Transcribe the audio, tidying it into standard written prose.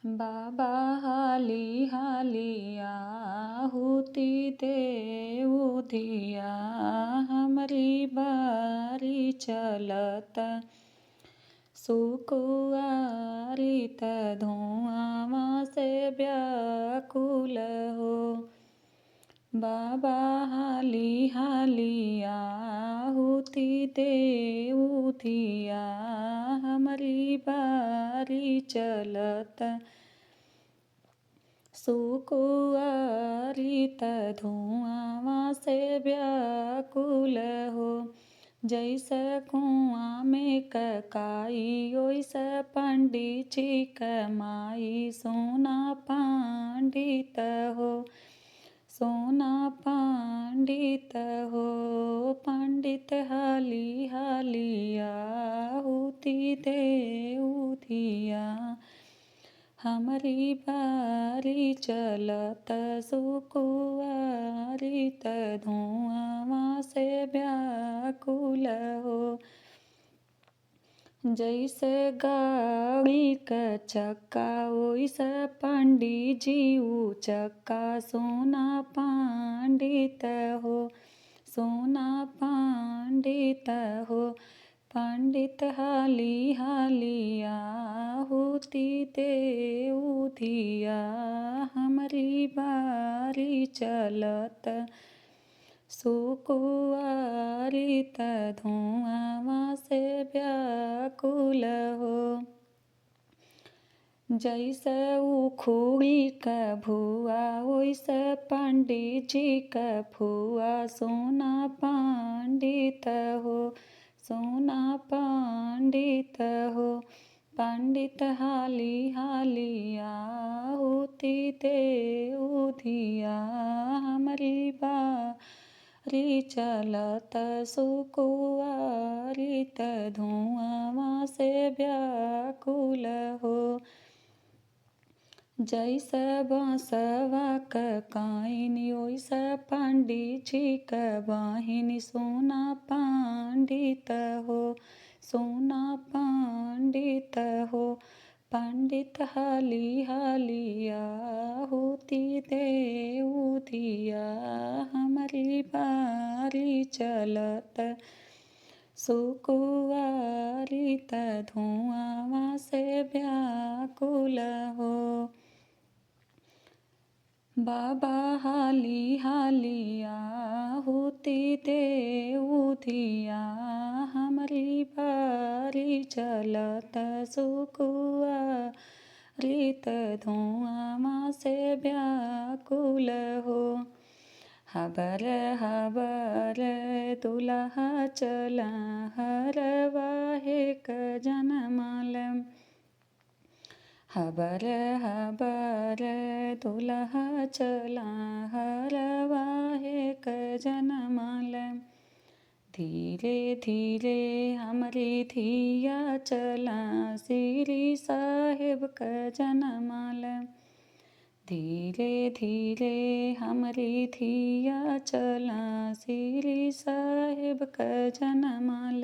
बाबा हाली हाली आहुति देऊ धिया, हमरी बारी चलत सुकुआरित धुआं से व्याकुल हो। बाबा हाली हाली आहुति देऊ धिया, हमरी बारी चलत सुकुआरित धुआं से व्याकुल हो। जैसे कुआं में ककाई ओइसे पंडित जी कमाई, सोना पंडित हो, सोना पंडित हो। पंडित हाली हाली आहुति देऊ धिया, हमरी बारी चलत सुकुआरित धुआं से व्याकुल हो। जैसे गाड़ी का चक्का ओइसे पंडित जी ऊ चक्का, सोना पंडित हो, सोना पंडित हो। पंडित हाली हाली आहुति देऊ धिया, हमरी बारी चलत सुकुआरित धुआं से व्याकुल हो। जैसे उखुड़ी का भुआ ओइसे पंडित जी का फुआ, सोना पंडित हो, सोना पंडित हो। पंडित हाली हाली आहुति देऊ धिया, हमरी बारी चलत सुकुआरित धुआं से व्याकुल हो। जैसे बांसवा क काइन ओइसे पंडित जी क बाहिन, सोना पंडित हो, सोना पंडित हो। पंडित हाली हाली आहुति देऊ धिया, हमरी बारी चलत सुकुआरित धुआं से व्याकुल हो। बाबा हाली हाली आहुति देऊ धिया, हमरी बारी चलत सुकुआरित धुआं से व्याकुल हो। हबर हबर दुल्हा चला हरवाहे क जनमल, हबर हबर दुल्हा चला हरवाहे क जनमल। धीरे धीरे हमरी धिया चला श्री साहेब क जनमल, धीरे धीरे हमरी धिया चला श्री साहेब क जनमल।